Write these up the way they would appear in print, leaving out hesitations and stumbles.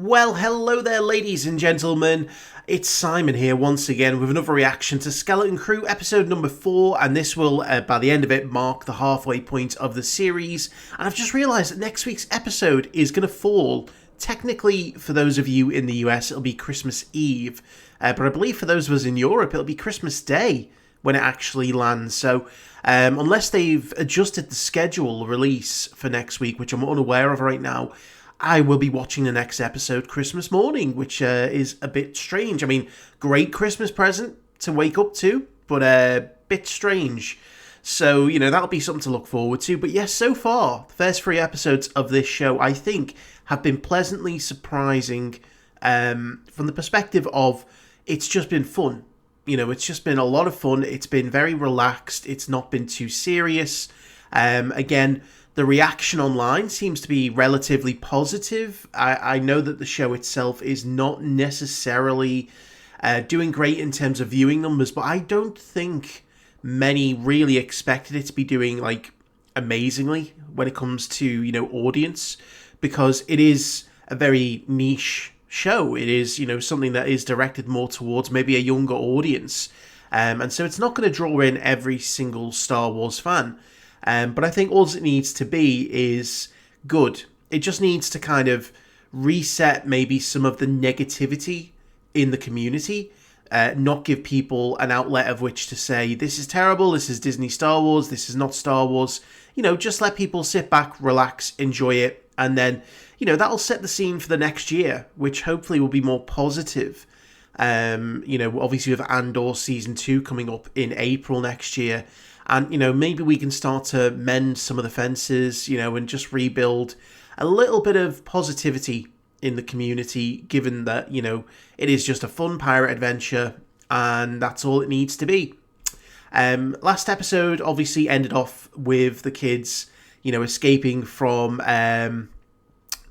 Well, hello there, ladies and gentlemen. It's Simon here once again with another reaction to Skeleton Crew episode number 4, and this will, by the end of it, mark the halfway point of the series. And I've just realised that next week's episode is going to fall, technically, for those of you in the US, it'll be Christmas Eve, but I believe for those of us in Europe, it'll be Christmas Day when it actually lands. So, unless they've adjusted the schedule release for next week, which I'm unaware of right now, I will be watching the next episode Christmas morning, which is a bit strange. I mean, great Christmas present to wake up to, but a bit strange. So, you know, that'll be something to look forward to. But yes, so far, the first 3 episodes of this show, I think, have been pleasantly surprising from the perspective of it's just been fun. You know, it's just been a lot of fun. It's been very relaxed. It's not been too serious. Again, the reaction online seems to be relatively positive. I know that the show itself is not necessarily doing great in terms of viewing numbers, but I don't think many really expected it to be doing, like, amazingly when it comes to, you know, audience, because it is a very niche show. It is, you know, something that is directed more towards maybe a younger audience. And so it's not going to draw in every single Star Wars fan. But I think all it needs to be is good. It just needs to kind of reset maybe some of the negativity in the community, not give people an outlet of which to say, this is terrible, this is Disney Star Wars, this is not Star Wars. You know, just let people sit back, relax, enjoy it, and then, you know, that'll set the scene for the next year, which hopefully will be more positive. You know, obviously with Andor Season 2 coming up in April next year. And, you know, maybe we can start to mend some of the fences, you know, and just rebuild a little bit of positivity in the community, given that, you know, it is just a fun pirate adventure, and that's all it needs to be. Last episode obviously ended off with the kids, you know, escaping from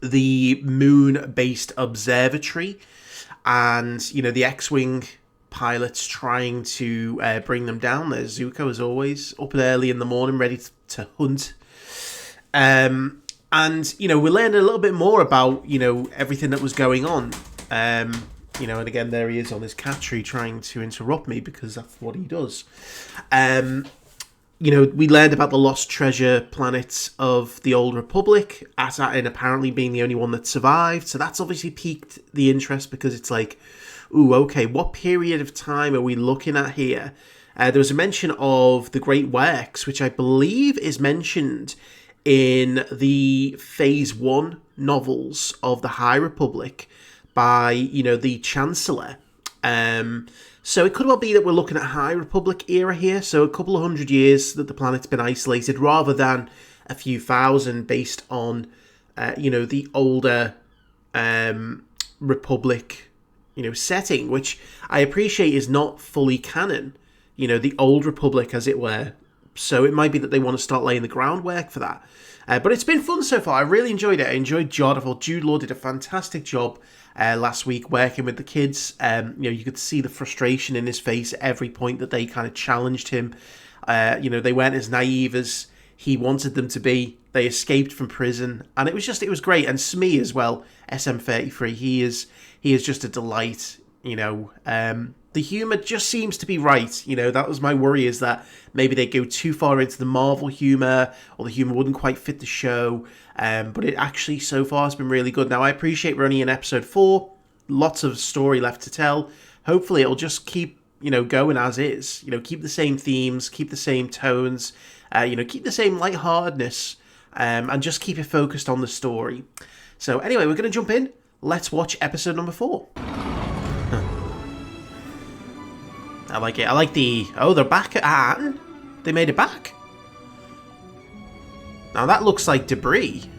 the moon-based observatory, and, you know, the X-Wing pilots trying to bring them down. There's Zuko, as always, up early in the morning, ready to hunt. And, you know, we learned a little bit more about, you know, everything that was going on. You know, and again, there he is on his cat tree trying to interrupt me because that's what he does. You know, we learned about the lost treasure planets of the Old Republic, Attin apparently being the only one that survived. So that's obviously piqued the interest because it's like, ooh, okay, what period of time are we looking at here? There was a mention of the Great Works, which I believe is mentioned in the Phase 1 novels of the High Republic by, you know, the Chancellor. So it could well be that we're looking at High Republic era here, so a couple of 100 years that the planet's been isolated, rather than a few thousand based on, you know, the older Republic, you know, setting, which I appreciate is not fully canon, you know, the Old Republic, as it were. So it might be that they want to start laying the groundwork for that. But it's been fun so far. I really enjoyed it. I enjoyed Jod. I thought Jude Law did a fantastic job last week working with the kids. You know, you could see the frustration in his face at every point that they kind of challenged him. You know, they weren't as naive as he wanted them to be. They escaped from prison, and it was great. And Smee as well, SM33, he is just a delight. You know, the humour just seems to be right. You know, that was my worry, is that maybe they go too far into the Marvel humour, or the humour wouldn't quite fit the show. But it actually so far has been really good. Now, I appreciate we're only in episode 4, lots of story left to tell. Hopefully it'll just keep, you know, going as is. You know, keep the same themes, keep the same tones, you know, keep the same lightheartedness, and just keep it focused on the story. So anyway, we're going to jump in. Let's watch episode number 4. I like it. I like the... Oh, they're back at Attin. They made it back. Now that looks like debris.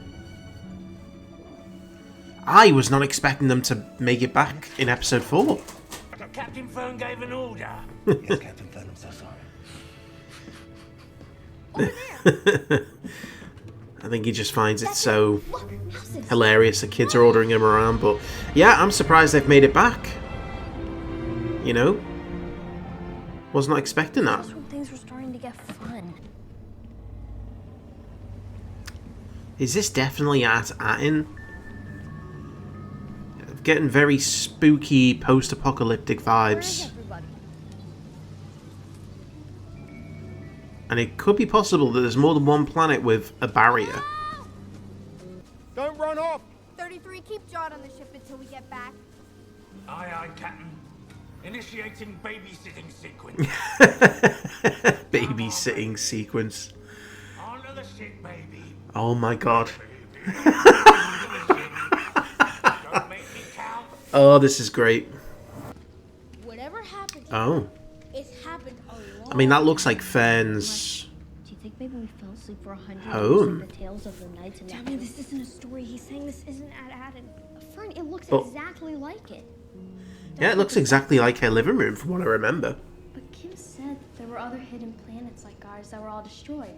I was not expecting them to make it back in episode 4. But Captain Fern gave an order. Yes, Captain Fern, I'm so sorry. I think he just finds it so hilarious that kids are ordering him around. But yeah, I'm surprised they've made it back. You know? Was not expecting that. Just when things were starting to get fun. Is this definitely at Attin? Getting very spooky post-apocalyptic Where is vibes. everybody? And it could be possible that there's more than one planet with a barrier. Don't run off! 33, keep Jod on the ship until we get back. Aye, aye, Captain. Initiating babysitting sequence. Babysitting sequence. Onto the ship, baby. Oh my god. Don't make me count. Oh, this is great. Whatever happened, Oh. it's happened a lot. I mean, that looks like Fern's Do you think maybe we fell asleep for 100 years home. in the tales of the knights and Tell me this isn't a story. He's saying this isn't at Attin. Fern, it looks But- exactly like it. Yeah, it looks exactly like her living room from what I remember. But Kim said there were other hidden planets like ours that were all destroyed.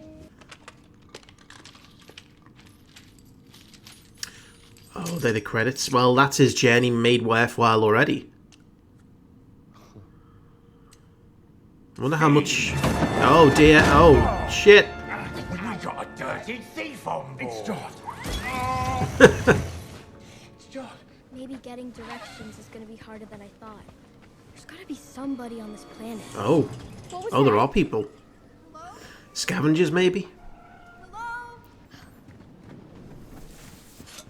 Oh, they're the credits. Well, that's his journey made worthwhile already. I wonder how much... Oh dear, oh shit. We got a dirty thief on board. It's Jod! It's Jod! Maybe getting directions is gonna be harder than I thought. There's gotta be somebody on this planet. Oh. What was Oh, there that? are people. Hello? Scavengers, maybe? Hello?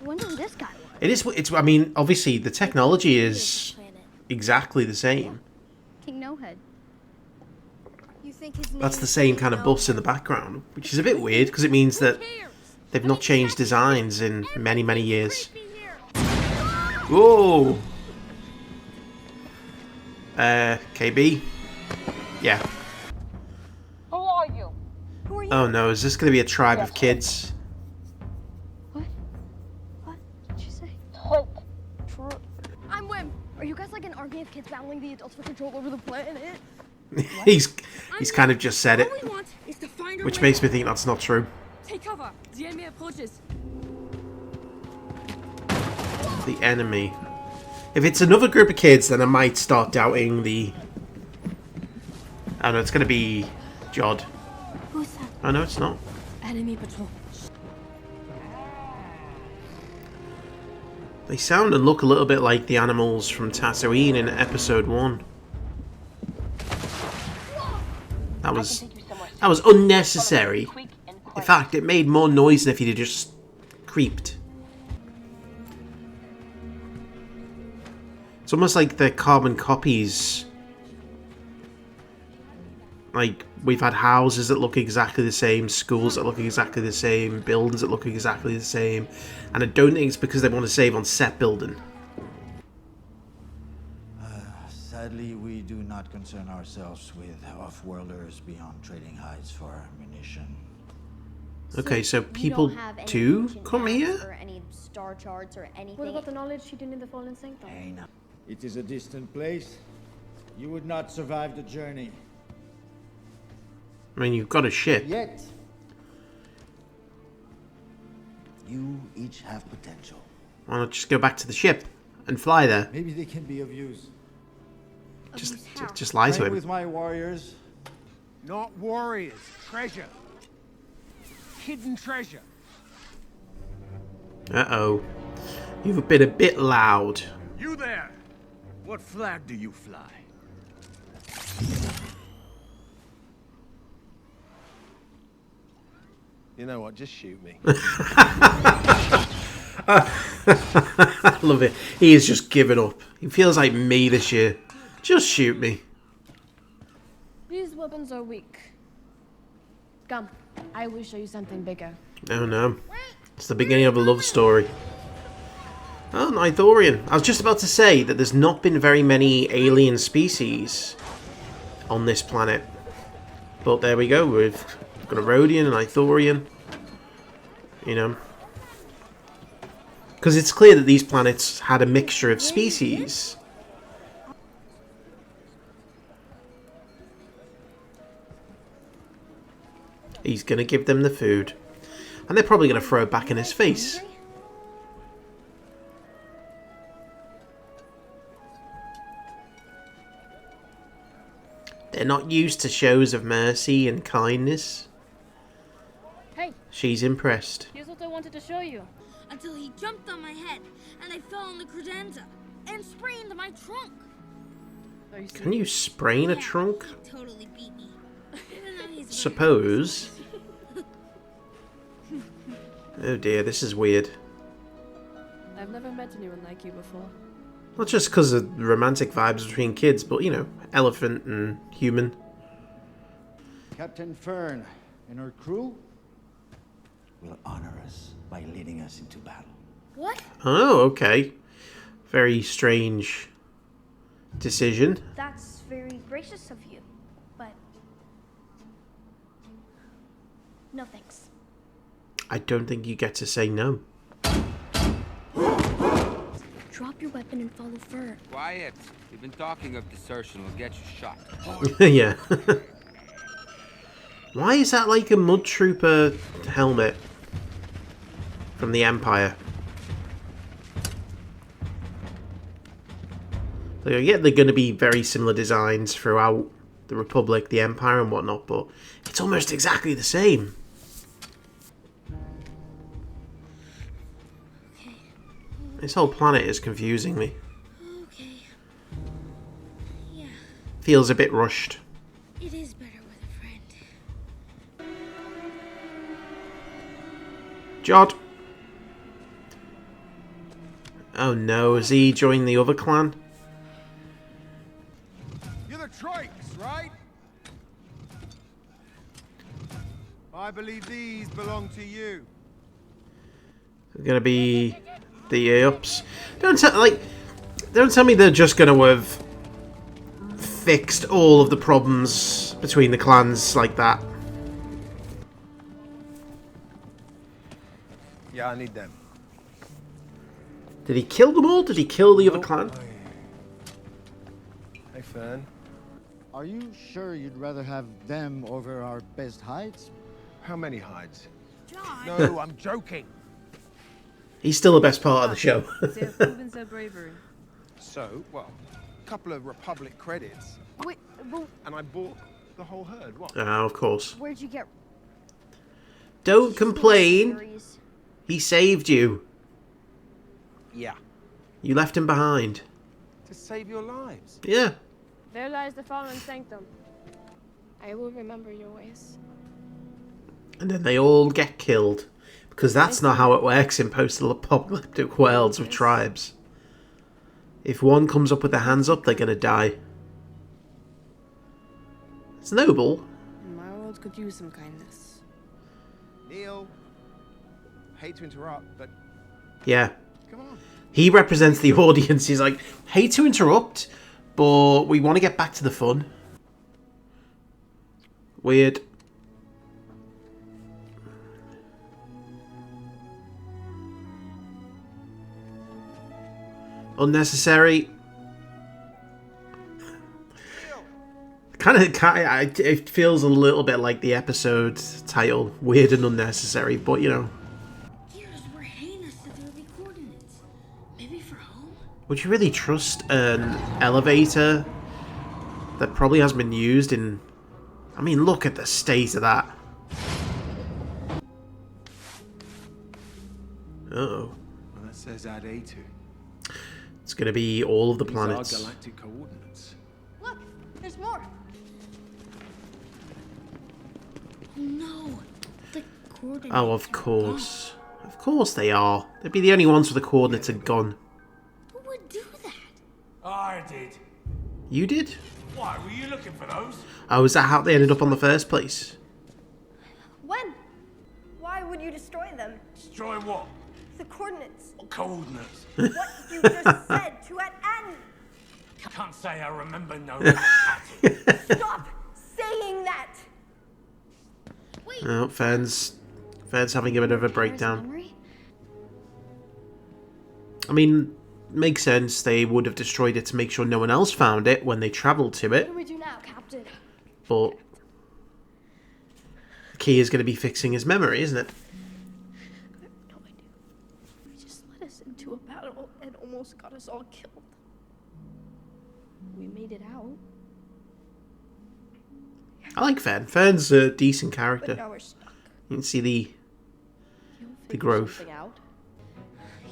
When does this guy work? It is, it's, I mean, obviously the technology is Planet. exactly the same. King No Head. You think his name That's the is same kind of King bus in the background, which is a bit weird because it means that they've not changed designs in many, many years. Whoa! KB? Yeah. Who are you? Who are you? Oh no, is this going to be a tribe of kids? What? What did you say? Wait. I'm Wim. Are you guys like an army of kids battling the adults for control over the planet? he's kind of just said it, All we want is to find our which way makes me think that's not true. Take cover. The enemy approaches. The enemy. If it's another group of kids, then I might start doubting the... Oh no, it's going to be Jod. Who's that? Oh no, it's not. Enemy patrol. They sound and look a little bit like the animals from Tatooine in episode 1. That was unnecessary. In fact, it made more noise than if he'd have just creeped. It's almost like they're carbon copies. Like, we've had houses that look exactly the same, schools that look exactly the same, buildings that look exactly the same, and I don't think it's because they want to save on set building. Sadly, we do not concern ourselves with off-worlders beyond trading hides for ammunition. Okay, so You people don't have any do ancient come maps here? Or any star charts or anything. What about the knowledge hidden in the fallen sanctum? Pain. It is a distant place. You would not survive the journey. I mean, you've got a ship. Yet, You each have potential. Why not just go back to the ship and fly there? maybe they can be of use. Just lie to Train him. with my warriors. Not warriors, treasure. Hidden treasure. Uh-oh. You've been a bit loud. You there! What flag do you fly? You know what? Just shoot me. I love it. He has just given up. He feels like me this year. Just shoot me. These weapons are weak. Come, I will show you something bigger. Oh no. It's the beginning of a love story. Oh, an Ithorian. I was just about to say that there's not been very many alien species on this planet. But there we go. We've got a Rhodian, an Ithorian. You know. Because it's clear that these planets had a mixture of species. He's going to give them the food. And they're probably going to throw it back in his face. They're not used to shows of mercy and kindness. Hey, She's impressed. here's what I wanted to show you. Until he jumped on my head and I fell on the credenza. and sprained my trunk. Can you sprain a trunk? He totally beat me. Even though he's Suppose. Oh dear, this is weird. I've never met anyone like you before. Not just because of romantic vibes between kids, but, you know, elephant and human. Captain Fern and her crew Will honor us by leading us into battle. What? Oh, okay. Very strange decision. That's very gracious of you, but no thanks. I don't think you get to say no. Drop your weapon and follow Fern. Quiet. We've been talking of desertion. We'll get you shot. Yeah. Why is that like a mud trooper helmet from the Empire? So yeah, they're going to be very similar designs throughout the Republic, the Empire and whatnot, but it's almost exactly the same. This whole planet is confusing me. Okay. Yeah, Feels a bit rushed. it is better with a friend. Jod. Oh no, has he joined the other clan? You're the Trakes, right? I believe these belong to you. They're gonna be the ups. Don't tell me they're just gonna have fixed all of the problems between the clans like that. Yeah, I need them. Did he kill them all? Did he kill the other clan? Hey, Fern. Are you sure you'd rather have them over our best hides? How many hides? John! No, I'm joking. He's still the best part of the show. They've proven their bravery. So, well, a couple of Republic credits, Wait, well, and I bought the whole herd. What? Of course. where'd you get Don't complain. theories? He saved you. Yeah. You left him behind. To save your lives. Yeah. There lies the fallen sanctum. I will remember your ways. And then they all get killed. Because that's not how it works in post-apocalyptic worlds with tribes. If one comes up with their hands up, they're going to die. It's noble. My world could use some kindness. Neil, hate to interrupt, but Yeah. come on. He represents the audience. He's like, hate to interrupt, but we want to get back to the fun. Weird. Unnecessary. It feels a little bit like the episode title, weird and unnecessary, but you know. Gears were heinous at the early coordinates. Maybe for home? Would you really trust an elevator that probably hasn't been used in... I mean, look at the state of that. Uh-oh. Well, that says add A2. It's going to be all of the These are planets. galactic coordinates. Look, there's more. Oh no! The coordinates. Oh, of course. Of course they are. They'd be the only ones with the coordinates are gone. Who would do that? I did. You did? Why, were you looking for those? Oh, is that how they ended up on the first place? When? Why would you destroy them? Destroy what? The coordinates. What coordinates? What you just said to Attin. Can't say I remember no Attin. Stop saying that. Wait. Oh, Fern's having a bit of a breakdown. Memory? I mean, makes sense. They would have destroyed it to make sure no one else found it when they travelled to it. What do we do now, Captain? But the key is going to be fixing his memory, isn't it? I have no idea. He just led us into a battle and almost got us all killed. We made it out, I like Fern. Fern's a decent but character. now we're stuck. You can see the You'll figure growth. something out.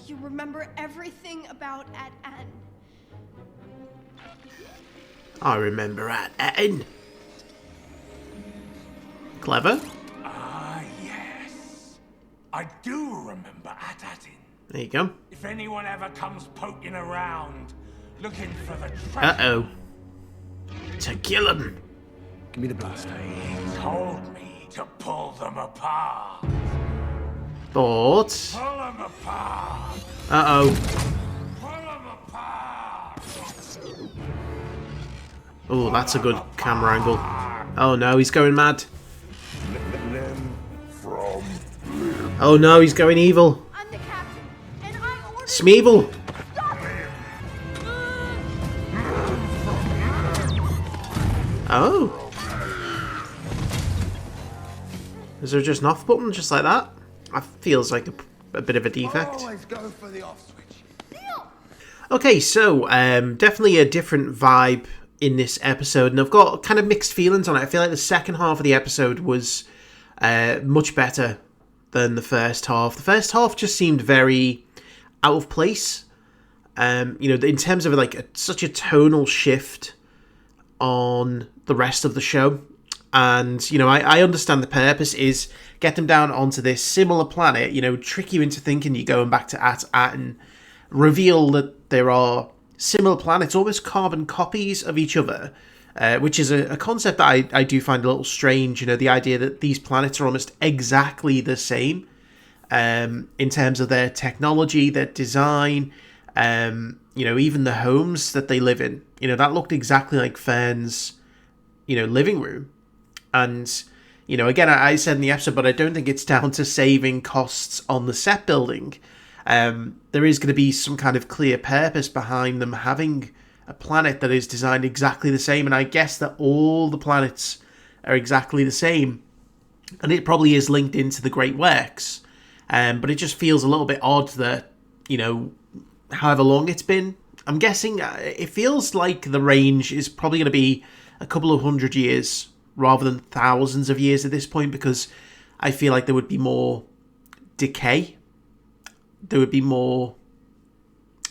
You remember everything about Attin. I remember Attin. Clever. Ah, yes. I do remember Attin. There you go. If anyone ever comes poking around, looking for the treasure, Uh-oh. To kill him. Give me the blaster. he told me to pull them apart. But... Pull them apart. Uh-oh. Pull them apart. Oh, that's a good camera angle. Oh no, he's going mad. Oh no, he's going evil. I'm the captain, and I ordered Smeevil. Oh. Is there just an off button just like that? That feels like a bit of a defect. Always go for the off switch. Okay, so definitely a different vibe in this episode, and I've got kind of mixed feelings on it. I feel like the second half of the episode was much better than the first half. The first half just seemed very out of place. In terms of such a tonal shift on the rest of the show. And, I understand the purpose is get them down onto this similar planet, trick you into thinking you're going back to Attin, reveal that there are similar planets, almost carbon copies of each other, which is a concept that I do find a little strange, the idea that these planets are almost exactly the same in terms of their technology, their design, even the homes that they live in. That looked exactly like Fern's, living room. And, again, I said in the episode, but I don't think it's down to saving costs on the set building. There is going to be some kind of clear purpose behind them having a planet that is designed exactly the same. And I guess that all the planets are exactly the same. And it probably is linked into the Great Works. But it just feels a little bit odd that, however long it's been, I'm guessing it feels like the range is probably going to be a couple of 100 years rather than thousands of years at this point, because I feel like there would be more decay. There would be more,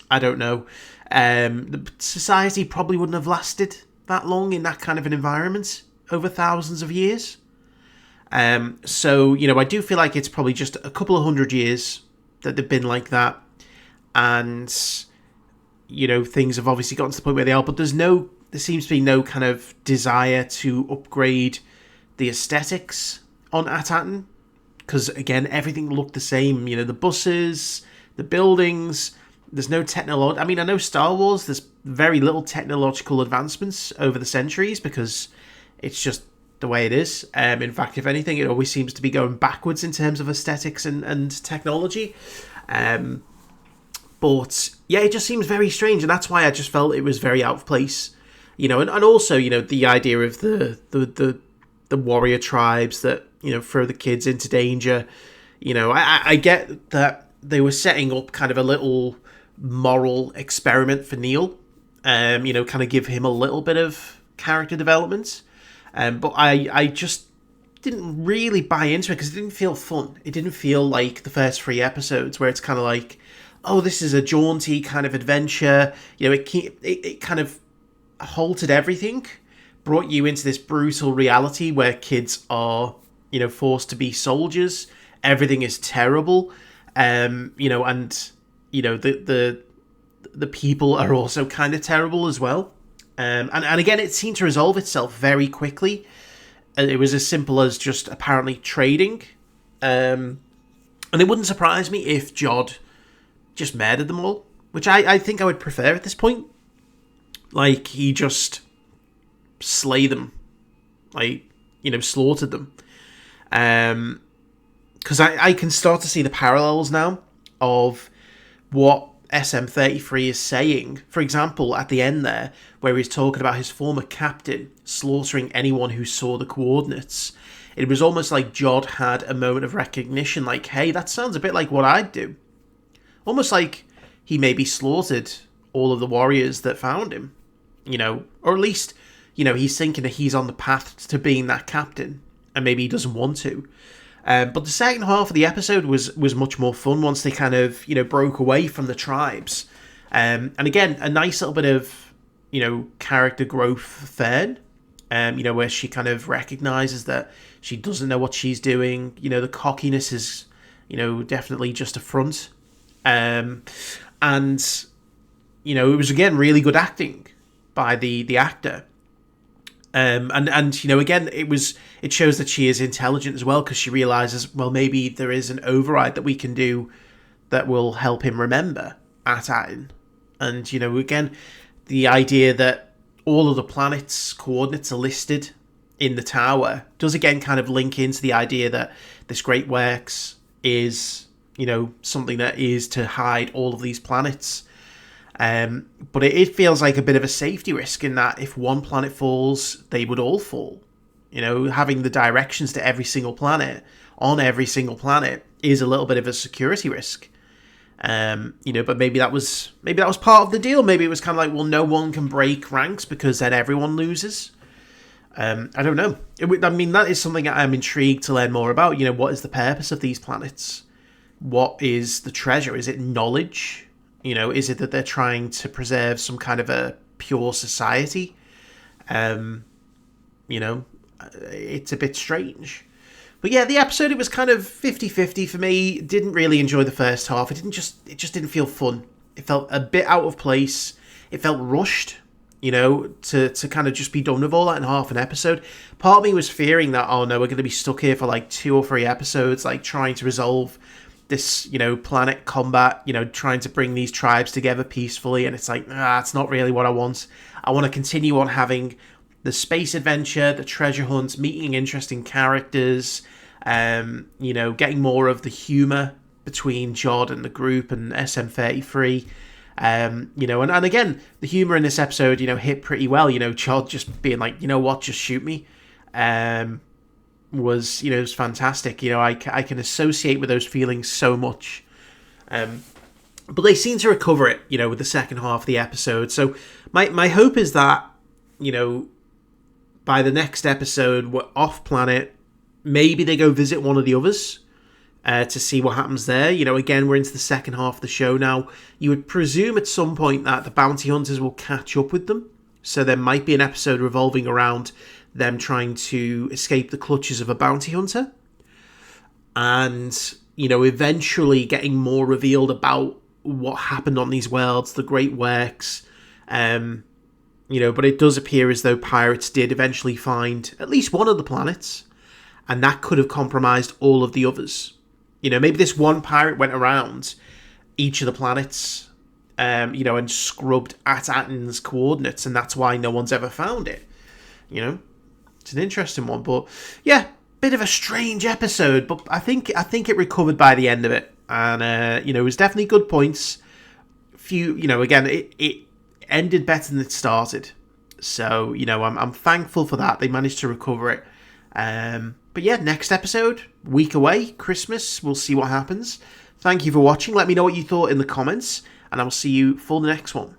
I don't know, the society probably wouldn't have lasted that long in that kind of an environment over thousands of years. So, I do feel like it's probably just a couple of 100 years that they've been like that. And, things have obviously gotten to the point where they are, but there seems to be no kind of desire to upgrade the aesthetics on Attin. Because, again, everything looked the same. The buses, the buildings, there's no technology. I mean, I know Star Wars, there's very little technological advancements over the centuries because it's just the way it is. In fact, if anything, it always seems to be going backwards in terms of aesthetics and technology. But, yeah, it just seems very strange, and that's why I just felt it was very out of place. And also, the idea of the warrior tribes that, throw the kids into danger. I get that they were setting up kind of a little moral experiment for Neil. Kind of give him a little bit of character development. But I just didn't really buy into it because it didn't feel fun. It didn't feel like the first 3 episodes where it's kind of like, oh, this is a jaunty kind of adventure. It kind of halted everything, brought you into this brutal reality where kids are, forced to be soldiers. Everything is terrible. And the people are also kind of terrible as well. And again, it seemed to resolve itself very quickly. It was as simple as just apparently trading. And it wouldn't surprise me if Jod just murdered them all, which I think I would prefer at this point. Like, he just slay them. Like, slaughtered them. Because I can start to see the parallels now of what SM-33 is saying. For example, at the end there, where he's talking about his former captain slaughtering anyone who saw the coordinates. It was almost like Jod had a moment of recognition, like, hey, that sounds a bit like what I'd do. Almost like he maybe slaughtered all of the warriors that found him. Or at least, he's thinking that he's on the path to being that captain, and maybe he doesn't want to. But the second half of the episode was much more fun once they kind of, broke away from the tribes. And again, a nice little bit of character growth for Fern. Where she kind of recognizes that she doesn't know what she's doing. The cockiness is, definitely just a front. And, it was, again, really good acting by the actor. And again, it shows that she is intelligent as well, because she realizes, well, maybe there is an override that we can do that will help him remember Attin. And, again, the idea that all of the planets' coordinates are listed in the tower does again kind of link into the idea that this Great Works is, something that is to hide all of these planets. But it feels like a bit of a safety risk in that if one planet falls, they would all fall. Having the directions to every single planet on every single planet is a little bit of a security risk. But maybe that was part of the deal. Maybe it was kind of like, well, no one can break ranks because then everyone loses. I don't know. That is something I'm intrigued to learn more about. What is the purpose of these planets? What is the treasure? Is it knowledge? Is it that they're trying to preserve some kind of a pure society? It's a bit strange. But yeah, the episode, it was kind of 50-50 for me. Didn't really enjoy the first half. It just didn't feel fun. It felt a bit out of place. It felt rushed, to kind of just be done with all that in half an episode. Part of me was fearing that, oh no, we're going to be stuck here for like 2 or 3 episodes, like trying to resolve this, planet combat, trying to bring these tribes together peacefully. And it's like, it's not really what I want. I want to continue on having the space adventure, the treasure hunt, meeting interesting characters, getting more of the humour between Jod and the group and SM33. And again, the humour in this episode, hit pretty well. Jod just being like, what, just shoot me, was fantastic. I can associate with those feelings so much. But they seem to recover it, with the second half of the episode. So my hope is that, by the next episode, we're off planet. Maybe they go visit one of the others to see what happens there. Again, we're into the second half of the show now. You would presume at some point that the bounty hunters will catch up with them. So there might be an episode revolving around them trying to escape the clutches of a bounty hunter. And, eventually getting more revealed about what happened on these worlds, the Great Works. But it does appear as though pirates did eventually find at least one of the planets, and that could have compromised all of the others. Maybe this one pirate went around each of the planets, and scrubbed at Attin's coordinates, and that's why no one's ever found it. It's an interesting one, but yeah, bit of a strange episode, but I think it recovered by the end of it, and it was definitely good points. Again, it ended better than it started, so I'm thankful for that. They managed to recover it. But yeah, next episode, week away, Christmas, we'll see what happens. Thank you for watching. Let me know what you thought in the comments, and I will see you for the next one.